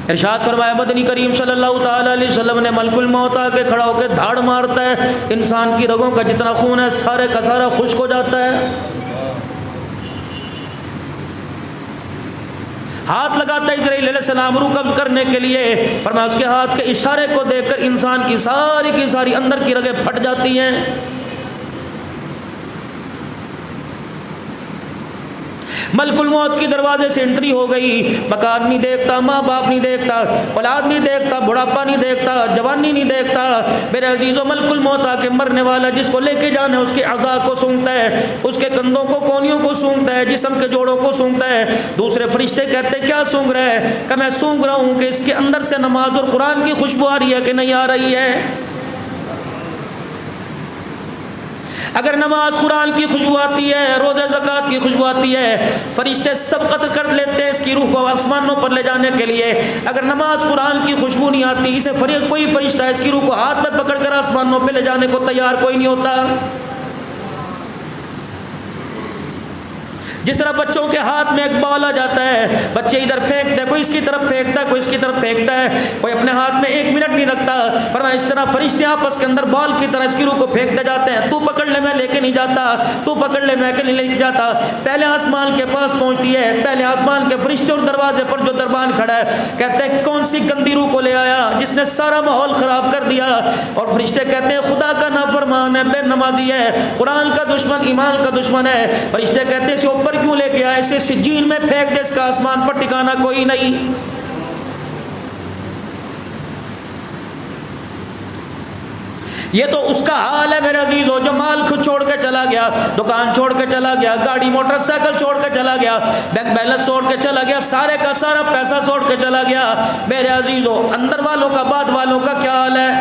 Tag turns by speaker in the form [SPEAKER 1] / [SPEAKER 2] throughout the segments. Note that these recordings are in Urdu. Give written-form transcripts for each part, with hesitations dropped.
[SPEAKER 1] ارشاد فرمایا مدنی کریم صلی اللہ تعالی علیہ وسلم نے ملک الموت آ کے کھڑا ہو کے دھاڑ مارتا ہے، انسان کی رگوں کا جتنا خون ہے سارے کا سارا خشک ہو جاتا ہے۔ ہاتھ لگاتا ہے اسرائیل علیہ السلام روح قبض کرنے کے لیے، فرمایا اس کے ہاتھ کے اشارے کو دیکھ کر انسان کی ساری اندر کی رگیں پھٹ جاتی ہیں۔ ملک الموت کی دروازے سے انٹری ہو گئی، مکان نہیں دیکھتا، ماں باپ نہیں دیکھتا، اولاد نہیں دیکھتا، بڑھاپا نہیں دیکھتا، جوانی نہیں دیکھتا۔ میرے عزیزو ملک الموت آ کے مرنے والا جس کو لے کے جانا ہے اس کے اعضاء کو سونگتا ہے، اس کے کندھوں کو کونیوں کو سونگتا ہے، جسم کے جوڑوں کو سونگتا ہے۔ دوسرے فرشتے کہتے ہیں کیا سونگ رہے ہیں؟ کہ میں سونگ رہا ہوں کہ اس کے اندر سے نماز اور قرآن کی خوشبو آ رہی ہے کہ نہیں آ رہی ہے۔ اگر نماز قرآن کی خوشبو آتی ہے، روزہ زکوٰۃ کی خوشبو آتی ہے، فرشتے سب قتل کر لیتے ہیں اس کی روح کو آسمانوں پر لے جانے کے لیے۔ اگر نماز قرآن کی خوشبو نہیں آتی، اسے کوئی فرشتہ اس کی روح کو ہاتھ میں پکڑ کر آسمانوں پہ لے جانے کو تیار کوئی نہیں ہوتا۔ جس طرح بچوں کے ہاتھ میں ایک بال آ جاتا ہے، بچے ادھر پھینکتے ہیں، کوئی اس کی طرف پھینکتا ہے، کوئی اس کی طرف پھینکتا ہے، کوئی اپنے ہاتھ میں 1 منٹ نہیں رکھتا۔ فرمایا اس طرح فرشتے آپس کے اندر بال کی طرح اس کی روح کو پھینکتے جاتے ہیں، تو پکڑ لے میں لے کے نہیں جاتا، تو پکڑ لے میں کے نہیں لے کے جاتا۔ پہلے آسمان کے پاس پہنچتی ہے، پہلے آسمان کے فرشتے اور دروازے پر جو دربان کھڑا ہے کہتے ہیں کون سی گندی روح کو لے آیا جس نے سارا ماحول خراب کر دیا۔ اور فرشتے کہتے ہیں خدا کا نافرمان ہے، بے نمازی ہے، قرآن کا دشمن، ایمان کا دشمن ہے۔ فرشتے کہتے ہیں اسے اوپر کیوں لے کے آئے؟ اسے سجین میں پھینک دے، اس کا آسمان پر ٹھکانا کوئی نہیں۔ یہ تو اس کا حال ہے میرے عزیزو جو مال خود چھوڑ کے چلا گیا، دکان چھوڑ کے چلا گیا، گاڑی موٹر سائیکل چھوڑ کے چلا گیا، بینک بیلنس چھوڑ کے چلا گیا، سارے کا سارا پیسہ چھوڑ کے چلا گیا۔ میرے عزیزو اندر والوں کا بعد والوں کا کیا حال ہے؟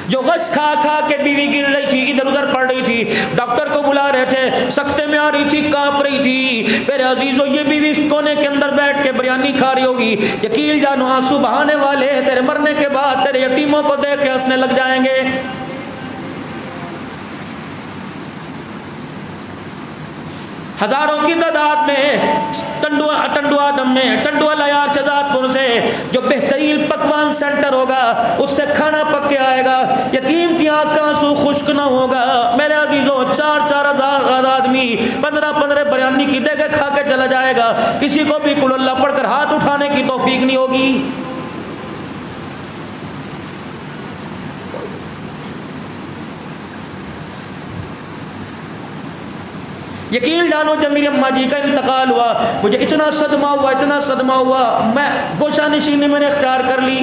[SPEAKER 1] جو غش کھا کھا کے بیوی گر رہی تھی، ادھر ادھر پڑ رہی تھی، ڈاکٹر کو بلا رہے تھے، سکتے میں آ رہی تھی، کانپ رہی تھی، میرے عزیزو یہ بیوی کونے کے اندر بیٹھ کے بریانی کھا رہی ہوگی۔ یقین جانو آنسو بہانے والے تیرے مرنے کے بعد تیرے یتیموں کو دیکھ کے ہنسنے لگ جائیں گے۔ ہزاروں کی تعداد میں ٹنڈو آدم میں ٹنڈو علیار شہزاد پور سے جو بہترین پکوان سینٹر ہوگا اس سے کھانا پک کے آئے گا، یتیم کی آنکھ کا آنسو خشک نہ ہوگا۔ میرے عزیزوں 4-4 ہزار آدمی 15-15 بریانی کی دیگیں کھا کے چلا جائے گا، کسی کو بھی قل اللہ پڑھ کر ہاتھ اٹھانے کی توفیق نہیں ہوگی۔ یقین جانو جب میری اماں جی کا انتقال ہوا مجھے اتنا صدمہ ہوا، میں گوشہ نشینی میں نے اختیار کر لی۔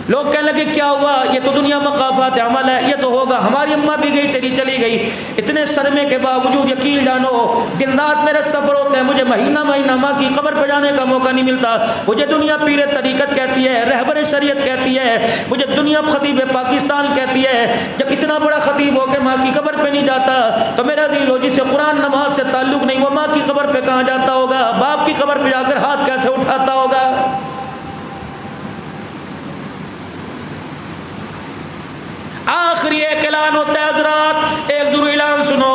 [SPEAKER 1] لوگ کہنے لگے کیا ہوا؟ یہ تو دنیا مقافات عمل ہے، یہ تو ہوگا، ہماری اماں بھی گئی تیری چلی گئی۔ اتنے صدمے کے باوجود یقین جانو دن رات میرے سفر ہوتے ہیں، مجھے مہینہ ماں کی قبر پہ جانے کا موقع نہیں ملتا۔ مجھے دنیا پیر طریقت کہتی ہے، رہبر شریعت کہتی ہے، مجھے دنیا خطیب پاکستان کہتی ہے۔ جب اتنا بڑا خطیب ہو کے ماں کی قبر پہ نہیں جاتا تو میرا عزیزو جسے قرآن نماز سے تعلق نہیں وہ ماں کی قبر پہ کہاں جاتا ہوگا؟ باپ کی قبر پہ جا کر ہاتھ کیسے اٹھاتا ہوگا؟ آخری ایک اعلان ہوتا ہے حضرات، ایک ضرور اعلان سنو،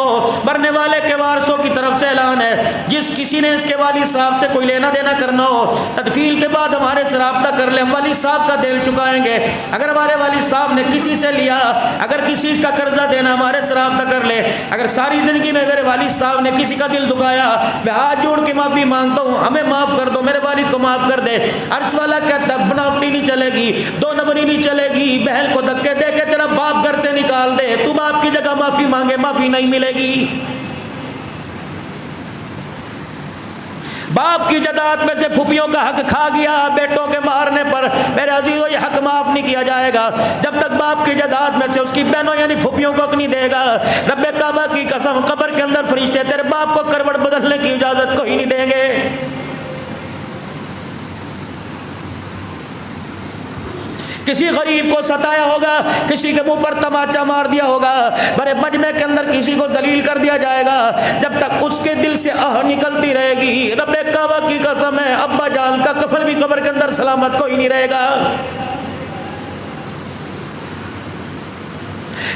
[SPEAKER 1] مرنے والے کے وارثوں کی طرف سے اعلان ہے، جس کسی نے اس کے والد صاحب سے کوئی لینا دینا کرنا ہو تدفین کے بعد ہمارے سے رابطہ کر لیں، ہم والد صاحب کا دل چکائیں گے۔ اگر ہمارے والد صاحب نے کسی سے لیا، اگر کسی کا قرضہ دینا ہمارے سے رابطہ کر لے، اگر ساری زندگی میں میرے والد صاحب نے کسی کا دل دکھایا میں ہاتھ جوڑ کے معافی مانگتا ہوں، ہمیں معاف کر دو، میرے والد کو معاف کر دے۔ عرش والا کہتا ہے بنافٹی نہیں چلے گی، 2 نمبری نہیں چلے گی، بہن کو دھکے دے کے تیرا باپ گھر سے نکال دے، تو باپ کی جگہ معافی مانگے معافی نہیں ملے گی۔ باپ کی جائیداد میں سے پھوپھیوں کا حق کھا گیا بیٹوں کے مارنے پر، میرے عزیزو یہ حق معاف نہیں کیا جائے گا جب تک باپ کی جائیداد میں سے اس کی بہنوں یعنی پھوپھیوں کو حق نہیں دے گا۔ رب کعبہ کی قسم قبر کے اندر فرشتے تیرے باپ کو کروٹ بدلنے کی اجازت کوئی نہیں دیں گے۔ کسی غریب کو ستایا ہوگا، کسی کے منہ پر تماچا مار دیا ہوگا، بڑے مجمع کے اندر کسی کو ذلیل کر دیا جائے گا، جب تک اس کے دل سے آہ نکلتی رہے گی رب کعبہ کی قسم ہے ابا جان کا کفن بھی قبر کے اندر سلامت کوئی نہیں رہے گا۔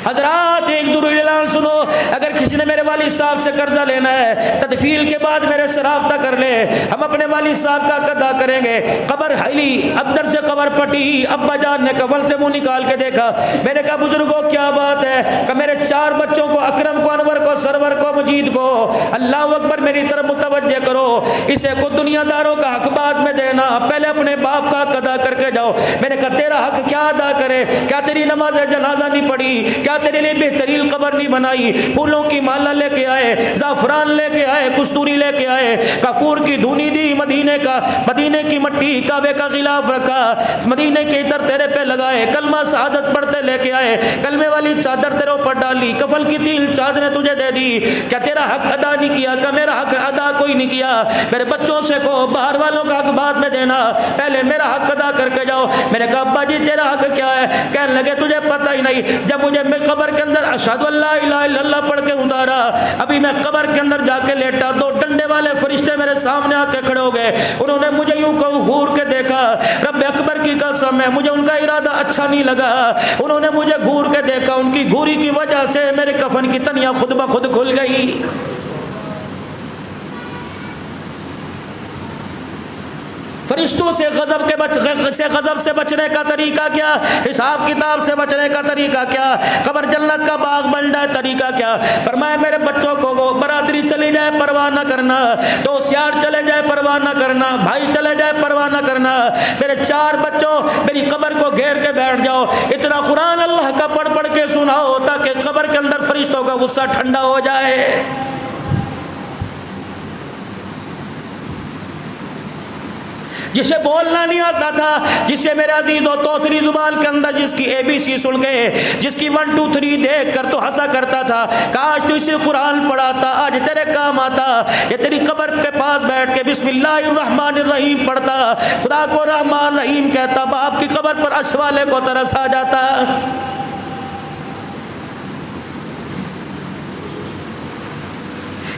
[SPEAKER 1] حضرات ایک ضروری اعلان سنو، اگر کسی نے میرے والد صاحب سے قرضہ لینا ہے تدفین کے بعد میرے سے رابطہ کر لے، ہم اپنے والد صاحب کا ادا کریں گے۔ قبر ہلی اندر سے قبر پٹی، ابا جان نے کفن سے منہ نکال کے دیکھا، میں نے کہا بزرگوں کیا بات ہے؟ کہ میرے 4 بچوں کو، اکرم کو، انور کو، سرور کو، مجید کو، اللہ اکبر میری طرف متوجہ کرو، اسے کو دنیا داروں کا حق بعد میں دینا، پہلے اپنے باپ کا حق ادا کر کے جاؤ۔ میں نے کہا تیرا حق کیا ادا کرے؟ کیا تیری نماز جنازہ نہیں پڑھی؟ کیا تیرے لیے بہترین قبر نہیں بنائی؟ پھولوں کی مالا لے کے آئے، زعفران لے کے آئے، کستوری لے کے آئے، کافور کی دھونی دی، مدینے کی مٹی کعبے کا غلاف رکھا، مدینے کے عطر تیرے پہ لگائے، کلمہ شہادت پڑھتے لے کے آئے، کلمے والی چادر تیرے اوپر ڈالی، کفن کی 3 چادریں تجھے دے دی۔ کیا تیرا حق ادا نہیں کیا؟ کہ میرا حق ادا کوئی نہیں کیا۔ میرے بچوں سے کہو باہر والوں کا حق بعد میں دینا، پہلے میرا حق ادا کر کے جاؤ۔ میں نے کہا ابا جی تیرا حق کیا ہے؟ کہنے لگے تجھے پتہ ہی نہیں، جب مجھے میں قبر کے اندر اشہد اللہ الہ الا اللہ پڑھ کے اتارا، ابھی میں قبر کے اندر جا کے لیٹا، 2 ڈنڈے والے فرشتے میرے سامنے آ کے کھڑے ہو گئے، انہوں نے مجھے یوں گھور کے دیکھا، رب اکبر کی قسم ہے مجھے ان کا ارادہ اچھا نہیں لگا، انہوں نے مجھے گھور کے دیکھا، ان کی گھوری کی وجہ سے میرے کفن کی تنیاں خود بخود کھل گئی۔ فرشتوں سے غضب سے بچنے کا طریقہ کیا؟ حساب کتاب سے بچنے کا طریقہ کیا؟ قبر جنت کا باغ بن جائے طریقہ کیا؟ فرمایا میرے بچوں کو برادری چلی جائے پرواہ نہ کرنا، دوست یار چلے جائے پرواہ نہ کرنا، بھائی چلے جائے پرواہ نہ کرنا، میرے 4 بچوں میری قبر کو گھیر کے بیٹھ جاؤ، اتنا قرآن اللہ کا پڑھ پڑھ کے سناؤ تاکہ قبر کے اندر فرشتوں کا غصہ ٹھنڈا ہو جائے۔ جسے بولنا نہیں آتا تھا، جسے میرے عزیز و توتری زبان کے اندر جس کی ABC سن کے، جس کی 1 2 3 دیکھ کر تو ہنسا کرتا تھا، کاش تو اسے قرآن پڑھاتا، آج تیرے کام آتا، یہ تیری قبر کے پاس بیٹھ کے بسم اللہ الرحمن الرحیم پڑھتا، خدا کو رحمان رحیم کہتا، باپ کی قبر پر عرش والے کو ترس آ جاتا۔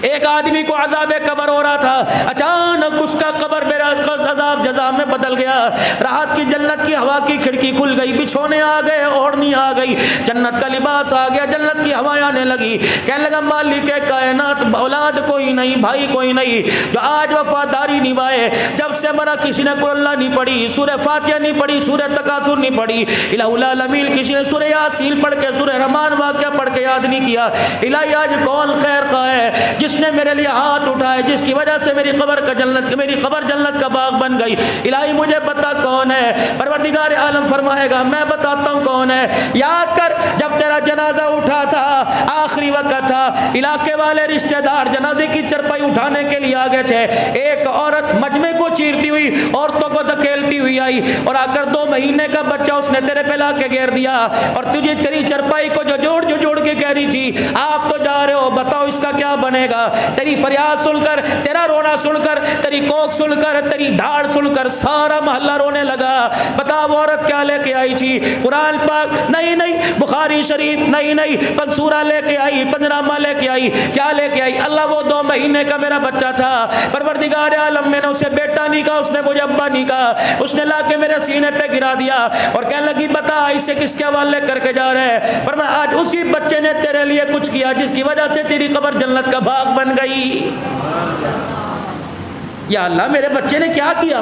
[SPEAKER 1] ایک آدمی کو عذاب قبر ہو رہا تھا، اچانک اس کا قبر میرا عذاب جزا میں بدل گیا، راحت کی جنت کی ہوا کی کھڑکی کھل گئی، بچھونے آ گئے، اوڑھنی آ گئی، جنت کا لباس آ گیا، جنت کی ہوائیں آنے لگی، کہنے لگا مالک کائنات اولاد کوئی نہیں، بھائی کوئی نہیں جو آج وفاداری نبھائے، جب سے مرا کسی نے قل اللہ نہیں پڑھی، سورہ فاتحہ نہیں پڑھی، سورہ تکاثر نہیں پڑھی، الہ العالمین کسی نے سورہ یاسین پڑھ کے، سورہ رحمان واقعہ پڑھ کے یاد نہیں کیا، الہی آج کون خیر خواہ ہے جس نے میرے لیے ہاتھ اٹھائے، جس کی وجہ سے میری قبر جنت کا باغ بن گئی، الہی مجھے بتا کون ہے؟ پروردگار عالم فرمائے گا میں بتاتا ہوں کون ہے۔ یاد کر جب تیرا جنازہ اٹھا تھا، آخری وقت تھا، علاقے والے رشتہ دار جنازے کی چرپائی اٹھانے کے لیے آگے تھے، ایک عورت مجمع کو چیرتی ہوئی عورتوں کو دھکیلتی ہوئی آئی اور آ کر 2 مہینے کا بچہ اس نے تیرے پہ لا کے گھیر دیا، اور تجھے تیری چرپائی کو جوڑ کے کہہ رہی تھی آپ تو جا رہے ہو، بتاؤ اس کا کیا بنے گا؟ تیری فریاد سن کر، تیرا رونا سن کر، تیری کوک سن کر، تیری دھاڑ سن کر سارا محلہ رونے لگا۔ بتا وہ عورت کیا لے کے آئی تھی؟ قرآن پاک نہیں، بخاری شریف نہیں، پنسورہ لے کے آئی، پنجرامہ لے کے آئی، کیا لے کے آئی؟ اللہ وہ 2 مہینے کا میرا بچہ تھا، پروردگار عالم میں نے اسے بیٹا نہیں کہا، اس نے مجھے ابا نہیں کہا، اس نے لا کے میرے سینے پہ گرا دیا اور کہنے لگی بتا اسے کس کے حوالے کر کے جا رہے ہیں؟ فرمایا آج اسی بچے نے تیرے لیے کچھ کیا جس کی وجہ سے تیری قبر جنت کا باغ بن گئی۔ یا اللہ میرے بچے نے کیا کیا؟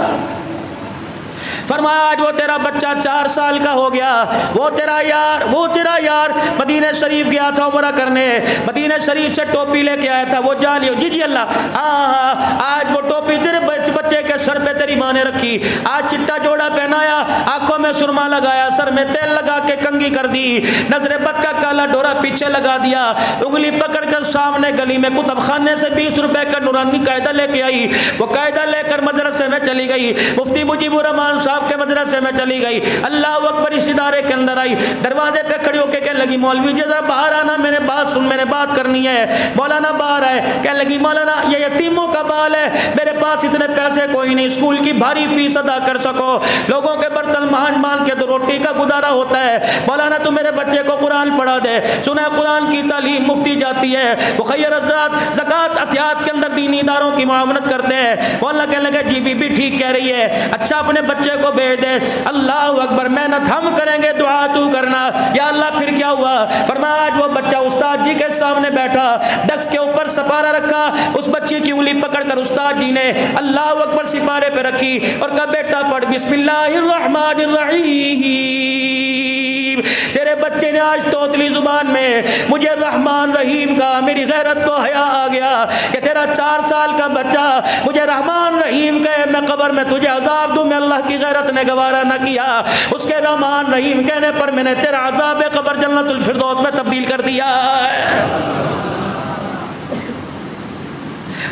[SPEAKER 1] فرمایا آج وہ تیرا بچہ 4 سال کا ہو گیا، وہ تیرا یار مدینہ شریف گیا تھا عمرہ کرنے، مدینہ شریف سے ٹوپی لے کے آیا تھا، وہ جا لیو جی اللہ، ہاں آج وہ ٹوپی تیرے بچے کے سر پہ تیری ماں نے رکھی، آج چٹا جوڑا پہنایا، آنکھوں میں سرما لگایا، سر میں تیل لگا کے کنگھی کر دی، نظر بد کا کالا ڈورا پیچھے لگا دیا، انگلی پکڑ کر سامنے گلی میں کتب خانے سے 20 روپے کا نورانی قاعدہ لے کے آئی، وہ قاعدہ لے کر مدرسے میں چلی گئی، مفتی مجیب الرحمان صاحب کے مدرسے میں چلی گئی، اللہ اکبر اس ادارے کے اندر آئی، دروازے پہ کھڑی ہو کے کہنے لگی مولوی جی ذرا باہر آنا، میں نے بات سن، میں نے بات کرنی ہے۔ مولانا باہر آئے، کہنے لگی مولانا یہ یتیموں کا بال ہے، میرے پاس اتنے پیسے کوئی نہیں، اسکول کی بھاری فیس ادا کر سکو. لوگوں کے برتن مان کے تو روٹی کا گزارا ہوتا ہے. مولانا تو میرے بچے کو قرآن پڑھا دے. سنا قرآن کی تعلیم مفتی جاتی ہے, مخیر ازاد زکوٰۃ عطیات کے اندر دینی اداروں کی معاونت کرتے ہیں. وہ اللہ کہنے لگے جی بی بھی ٹھیک کہہ رہی ہے, اچھا اپنے بچے کو بھیج دے. اللہ اکبر, محنت ہم کریں گے, دعا تو کرنا. یا اللہ پھر کیا ہوا؟ فرمایا آج وہ بچہ استاد جی کے سامنے بیٹھا, ڈیسک کے اوپر سپارہ رکھا, اس بچی کی انگلی پکڑ کر استاد جی نے اللہ اکبر سپارے پہ رکھی اور کہا بیٹا پڑھ بسم اللہ الرحمن الرحیم. تیرے بچے نے آج توتلی زبان میں مجھے رحمان رحیم کا, میری غیرت کو حیا آ گیا کہ تیرا 4 سال کا بچہ مجھے رحمان رحیم کہے, میں قبر میں تجھے عذاب دوں. میں اللہ کی غیرت نے گوارا نہ کیا, اس کے رحمان رحیم کہنے پر میں نے تیرا عذاب قبر جنت الفردوس میں تبدیل کر دیا.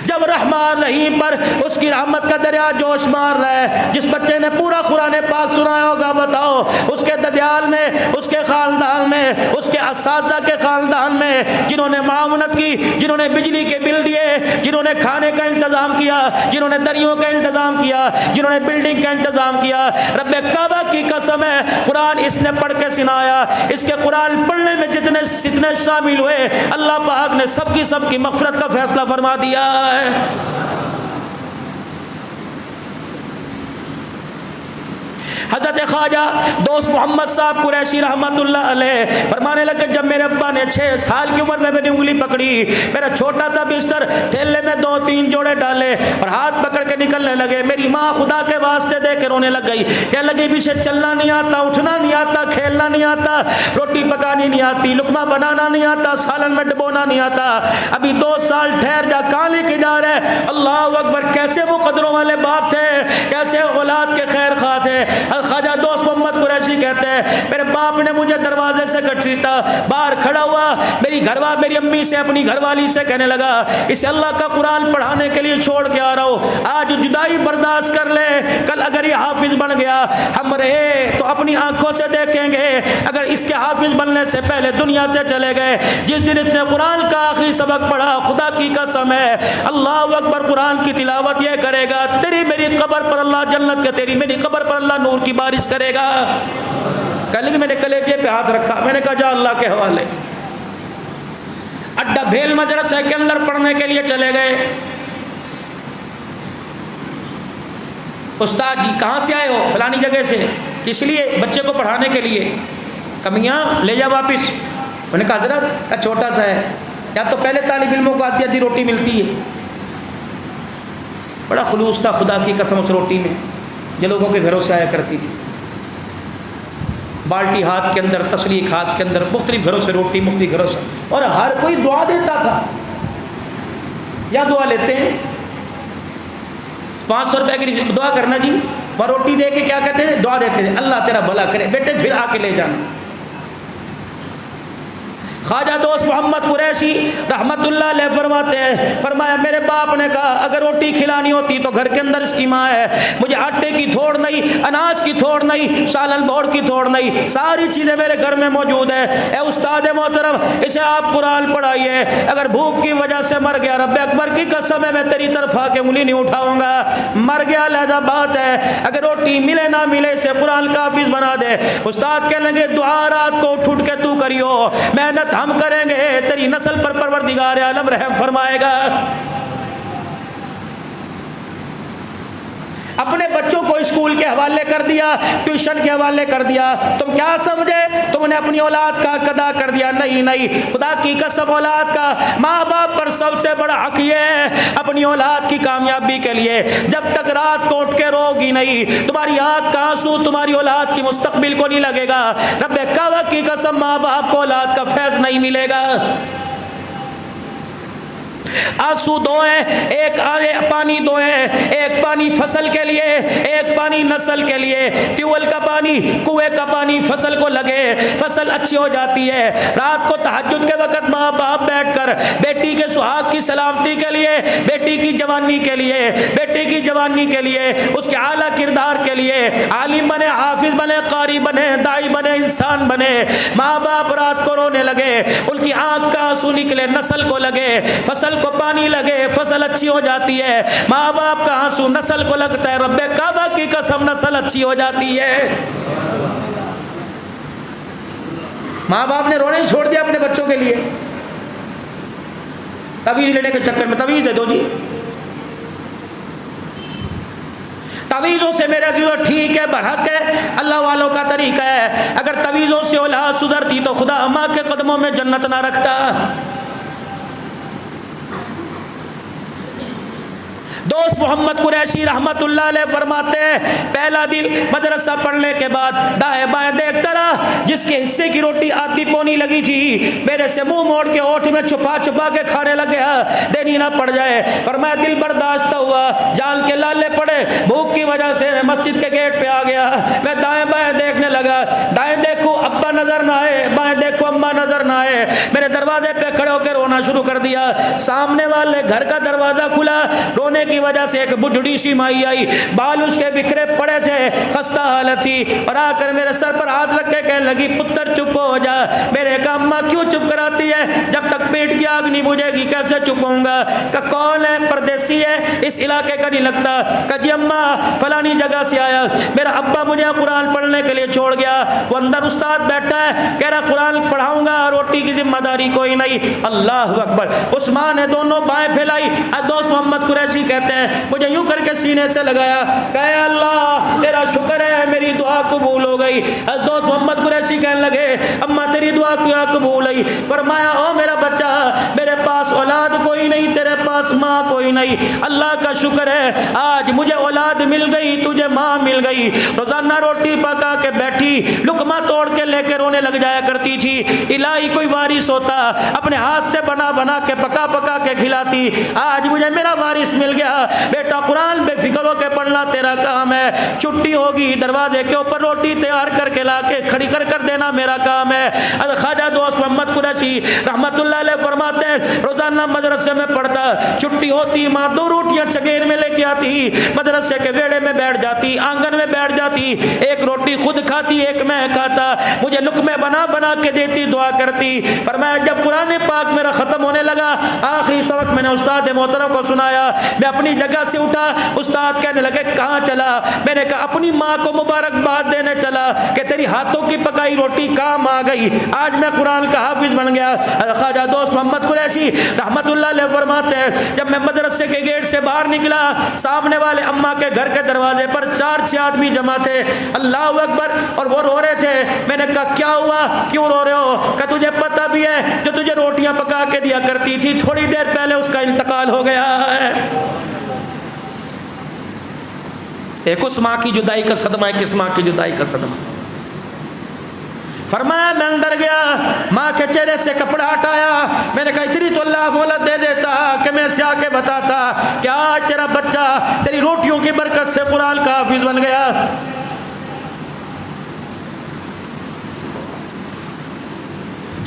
[SPEAKER 1] جب رحمان رحیم پر اس کی رحمت کا دریا جوش مار رہا ہے, جس بچے نے پورا قرآن پاک سنایا ہوگا, بتاؤ اس کے ددیال میں, اس کے خاندان میں, اس کے اساتذہ کے خاندان میں جنہوں نے معاونت کی, جنہوں نے بجلی کے بل دیے, جنہوں نے کھانے کا انتظام کیا, جنہوں نے دریوں کا انتظام کیا, جنہوں نے بلڈنگ کا انتظام کیا, رب کعبہ کی قسم ہے قرآن اس نے پڑھ کے سنایا. اس کے قرآن پڑھنے میں جتنے شامل ہوئے, اللہ پاک نے سب کی مغفرت کا فیصلہ فرما دیا ہے. حضرت خواجہ دوست محمد صاحب قریشی رحمت اللہ علیہ فرمانے لگے جب میرے ابا نے 6 سال کی عمر میں میری انگلی پکڑی, میرا چھوٹا تھا بستر, تھیلے میں 2-3 جوڑے ڈالے اور ہاتھ پکڑ کے نکلنے لگے. میری ماں خدا کے واسطے دے کے رونے لگ گئی, کہنے لگی پیچھے چلنا نہیں آتا, اٹھنا نہیں آتا, کھیلنا نہیں آتا, روٹی پکانی نہیں آتی, لقمہ بنانا نہیں آتا, سالن میں ڈبونا نہیں آتا, ابھی 2 سال ٹھہر جا, کہاں لے کے جا رہے. اللہ اکبر, کیسے وہ قدروں والے باپ تھے, کیسے اولاد کے خیر خواہ تھے. خواجہ دوست محمد قریشی کہتے ہیں میرے باپ نے مجھے دروازے سے گھسیٹا, باہر کھڑا ہوا, میری امی سے, اپنی گھر والی سے کہنے لگا اسے اللہ کا قرآن پڑھانے کے لیے چھوڑ کے آ رہا ہوں, آج جدائی برداشت کر لے, کل اگر یہ حافظ بن گیا ہم رہے تو اپنی آنکھوں سے دیکھیں گے, اگر اس کے حافظ بننے سے پہلے دنیا سے چلے گئے. جس دن اس نے قرآن کا آخری سبق پڑھا, خدا کی قسم ہے اللہ اکبر, قرآن کی تلاوت یہ کرے گا تیری میری قبر پر اللہ جنت کے, تیری میری قبر پر اللہ نور کی بارش کرے گا. کہنے لگے میں نے کلیجے پہ ہاتھ رکھا, میں نے کہا جا اللہ کے حوالے. اڈا بھیل مدرسے کے اندر پڑھنے کے لیے چلے گئے. استاد جی کہاں سے آئے ہو؟ فلانی جگہ سے. کس لیے؟ بچے کو پڑھانے کے لیے. کمیاں لے جا واپس. میں نے کہا حضرت چھوٹا سا ہے, یا تو پہلے طالب علموں کو آدھی روٹی ملتی ہے. بڑا خلوص تھا خدا کی قسم اس روٹی میں, جو لوگوں کے گھروں سے آیا کرتی تھی. بالٹی ہاتھ کے اندر, تسلیق ہاتھ کے اندر, مختلف گھروں سے روٹی, مختلف گھروں سے, اور ہر کوئی دعا دیتا تھا. یا دعا لیتے ہیں 500 روپے کی دعا کرنا جی, وہ روٹی دے کے کیا کہتے ہیں, دعا دیتے ہیں اللہ تیرا بھلا کرے بیٹے, پھر آ کے لے جانا. خواجہ دوست محمد قریشی رحمت اللہ علیہ فرماتے ہیں, فرمایا میرے باپ نے کہا اگر روٹی کھلانی ہوتی تو گھر کے اندر اس کی ماں ہے, مجھے آٹے کی تھوڑ نہیں, اناج کی تھوڑ نہیں, سالن بوڑ کی تھوڑ نہیں, ساری چیزیں میرے گھر میں موجود ہے. اے استاد محترم, اسے آپ قرآن پڑھائیے, اگر بھوک کی وجہ سے مر گیا رب اکبر کی قسم ہے میں تیری طرف آ کے انگلی نہیں اٹھاؤں گا. مر گیا علیحدہ بات ہے, اگر روٹی ملے نہ ملے اسے قرآن کا حافظ بنا دے. استاد کہنے لگے دعا رات کو اٹھ کے تو کریو, محنت ہم کریں گے, تیری نسل پر پروردگار عالم رحم فرمائے گا. اپنے بچوں کو اسکول کے حوالے کر دیا, ٹیوشن کے حوالے کر دیا, تم کیا سمجھے تم نے اپنی اولاد کا حق ادا کر دیا؟ نہیں, خدا کی قسم اولاد کا, ماں باپ پر سب سے بڑا حق یہ ہے اپنی اولاد کی کامیابی کے لیے جب تک رات کو اٹھ کے رو گی نہیں, تمہاری آنکھ کا آنسو تمہاری اولاد کی مستقبل کو نہیں لگے گا. رب کعبہ کی قسم ماں باپ کو اولاد کا فیض نہیں ملے گا. آنسو دو ہیں, ایک پانی دو ہیں, ایک پانی فصل کے لیے, ایک پانی نسل کے لیے. ٹیوبل کا پانی, کنویں کا پانی فصل کو لگے, فصل اچھی ہو جاتی ہے. رات کو تہجد کے وقت ماں باپ بیٹھ کر بیٹی کے سہاگ کی سلامتی کے لیے, بیٹی کی جوانی کے لیے, بیٹی کی جوانی کے لیے, اس کے اعلیٰ کردار کے لیے, عالم بنے, حافظ بنے, قاری بنے, داعی بنے, انسان بنے, ماں باپ رات کو رونے لگے, ان کی آنکھ کا آنسو نکلے, نسل کو لگے, فصل کو پانی لگے فصل اچھی ہو جاتی ہے، ماں باپ کا آنسو نسل کو لگتا ہے، رب کعبہ کی قسم نسل اچھی ہو جاتی ہے۔ ماں باپ نے رونا ہی چھوڑ دیا اپنے بچوں کے لیے، تعویذ لینے کے چکر میں تعویذ دے دو جی، تعویذوں سے میرے عزیزو ٹھیک ہے، برحق ہے، اللہ والوں کا طریقہ ہے، اگر تعویذوں سے اولاد سدھرتی تو خدا ماں کے قدموں میں جنت نہ رکھتا۔ دوست محمد قریشی رحمت اللہ علیہ فرماتے ہیں پہلا دن مدرسہ پڑھنے کے بعد دائیں بائیں دیکھتا رہا، جس کے حصے کی روٹی آدھی پونی لگی تھی میرے سے منہ موڑ کے اوٹ میں چھپا چھپا کے کھانے لگ گیا، دینی نہ پڑ جائے، فرمایا دل برداشت ہوا، جان کے لالے پڑے، بھوک کی وجہ سے میں مسجد کے گیٹ پہ آ گیا، میں دائیں بائیں دیکھنے لگا، دائیں دیکھو ابا نظر نہ آئے، بائیں دیکھو اماں نظر نہ آئے، میرے دروازے پہ کھڑے ہو کے رونا شروع کر دیا، سامنے والے گھر کا دروازہ کھلا، رونے کی وجہ سے ایک بڈھڑی سی مائی آئی، بال اس کے بکھرے پڑے تھے، خستہ حالت تھی، اور آ کر میرے سر پر ہاتھ رکھ کے کہنے لگی پتر چپ ہو جا، میرے کہا اماں کیوں چپ کراتی ہے، جب تک پیٹ کی آگ نہیں بجھے گی کیسے چپ ہوں گا، کہ کون ہے، پردیسی ہے، اس علاقے کا نہیں لگتا، کہ جی اماں فلانی جگہ سے آیا، میرا ابا مجھے قرآن پڑھنے کے لیے چھوڑ گیا، وہ اندر استاد بیٹھا ہے، کہہ رہا قرآن پڑھاؤں گا، روٹی کی ذمہ داری کوئی نہیں، اللہ اکبر، عثمان نے دونوں بائیں پھیلائی، دوست محمد قریشی کہتے ہیں مجھے یوں کر کے سینے سے لگایا، کہے اللہ تیرا شکر ہے میری دعا قبول ہو گئی، دوست محمد قریشی کہنے لگے اماں تیری دعا کیا قبول ہوئی، فرمایا او میرا بچہ میرے پاس اولاد کوئی نہیں، تیرے پاس ماں کوئی نہیں، اللہ کا شکر ہے آج مجھے اولاد مل گئی، تجھے ماں مل گئی، روزانہ روٹی پکا کے بیٹھی لقمہ توڑ کے لے کے رونے لگ جایا کرتی تھی، الہی کوئی وارث ہوتا اپنے ہاتھ سے بنا بنا کے پکا پکا کے کھلاتی، آج مجھے میرا وارث مل گیا، بیٹا قرآن بے فکر ہو کے پڑھنا تیرا کام ہے، چھٹی ہوگی دروازے کے اوپر روٹی تیار کر کے لا کے کھڑی کر دینا میرا کام ہے۔ خواجہ دوست محمد قریشی رحمت اللہ علیہ فرماتے ہیں روزانہ مدرسے میں پڑھتا، چھٹی ہوتی ماں دو روٹیاں چگیر میں لے کے آتی، مدرسے کے ویڑے میں بیٹھ جاتی، آنگن میں بیٹھ جاتی، ایک روٹی خود کھاتی ایک میں کھاتا، مجھے لقمے بنا بنا کے دیتی، دعا کرتی، فرمایا جب قرآن پاک میرا ختم ہونے لگا آخری سبق میں نے استاد محترم کو سنایا، میں اپنی جگہ سے اٹھا، استاد کہنے لگے کہاں چلا، میں نے کہا اپنی ماں کو مبارکباد دینے چلا کہ تیری ہاتھوں کی پکائی روٹی کام آ گئی، آج میں قرآن کا حافظ بن گیا۔ خواجہ دوست محمد قریشی رحمت اللہ علیہ فرماتے ہیں جب میں مدرسے کے گیٹ سے باہر نکلا، سامنے والے اماں کے گھر کے دروازے پر 4-6 آدمی جمع تھے، اللہ اکبر، اور وہ رو رہے تھے، میں نے کہا کیا ہوا، کیوں رو رہے ہو، کہ تجھے پتہ بھی ہے جو تجھے روٹیاں پکا کے دیا کرتی تھی تھوڑی دیر پہلے اس کا انتقال ہو گیا ہے۔ ایک اس ماں کی جدائی کا صدمہ ہے، کس ماں کی جدائی کا صدمہ، فرمایا میں اندر گیا، ماں کے چہرے سے کپڑا ہٹایا، میں نے کہا اتنی تو اللہ مہلت دے دیتا کہ میں سے آ کے بتاتا کہ آج تیرا بچہ تیری روٹیوں کی برکت سے قرآن کا حافظ بن گیا۔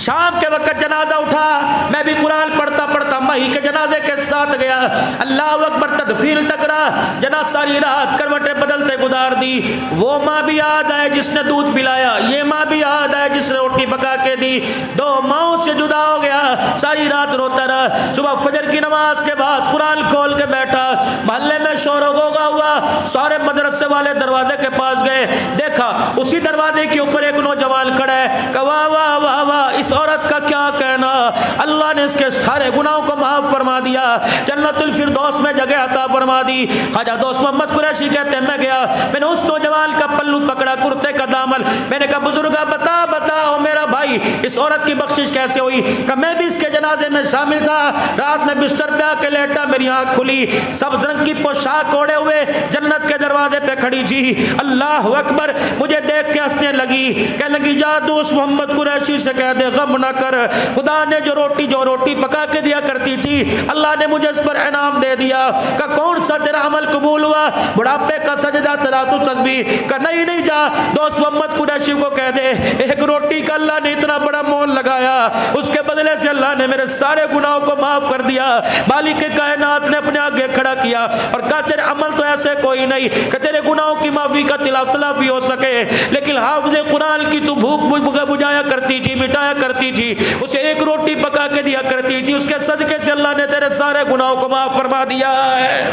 [SPEAKER 1] شام کے وقت جنازہ اٹھا، میں بھی قرآن پڑھتا پڑھتا ماہی کے جنازے کے ساتھ گیا، اللہ اکبر، تدفین تک رہا، جنازہ ساری رات کروٹیں بدلتے گزار دی، وہ ماں بھی یاد آئے جس نے دودھ پلایا، یہ ماں بھی یاد آئے جس نے روٹی پکا کے دی، دو ماؤں سے جدا ہو گیا، ساری رات روتا رہا، صبح فجر کی نماز کے بعد قرآن کھول کے بیٹھا، محلے میں شور و غوغا ہوا، سارے مدرسے والے دروازے کے پاس گئے، دیکھا اسی دروازے کے اوپر ایک نوجوان کھڑا ہے، کہ واہ واہ واہ واہ اس عورت کا کیا کہنا، اللہ نے اس کے سارے گناہوں کو معاف فرما دیا، جنت الفردوس میں جگہ عطا فرما دی۔ خواجہ دوست محمد قریشی کہتے ہیں میں گیا، میں نے اس نوجوان کا پلو پکڑا، کرتے کا دامن، میں نے کہا بزرگا بتاؤ میرا بھائی اس عورت کی بخشش کیسے ہوئی، کہ میں بھی اس کے جنازے میں شامل تھا، رات میں بستر پہ آ کے لیٹا، میری آنکھ کھلی، سبز رنگ کی پوشاک اوڑے ہوئے جنت کے دروازے پہ کھڑی تھی، اللہ اکبر، مجھے دیکھ کے ہنسنے لگی، کہنے لگی جا دوست محمد قریشی سے کہہ دے غم نہ کر، خدا نے جو روٹی پکا کے دیا کرتی تھی اللہ نے مجھے اس پر انعام دے دیا، کہ کون سا تیرا عمل قبول ہوا، بڑھاپے کا سجدہ تیرا تو تسبیح، کہ نہیں جا دوست محمد قریشی کو کہہ دے ایک روٹی کا اللہ نے اتنا بڑا مول لگایا، اس کے بدلے سے اللہ نے میرے سارے گناہوں کو معاف کر دیا، مالک کائنات نے اپنے آگے کھڑا کیا اور کہا تیرے عمل تو ایسے کوئی نہیں، کہ تیرے گناہوں کی معافی کا تلافی ہو سکے. لیکن حافظ قرآن کی تو بھوک بجایا کرتی تھی, مٹایا کرتی تھی, اسے ایک روٹی پکا کے دیا کرتی تھی, اس کے صدقے سے اللہ نے تیرے سارے گناہوں کو معاف فرما دیا ہے.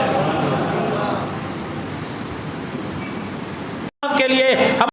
[SPEAKER 1] کے لیے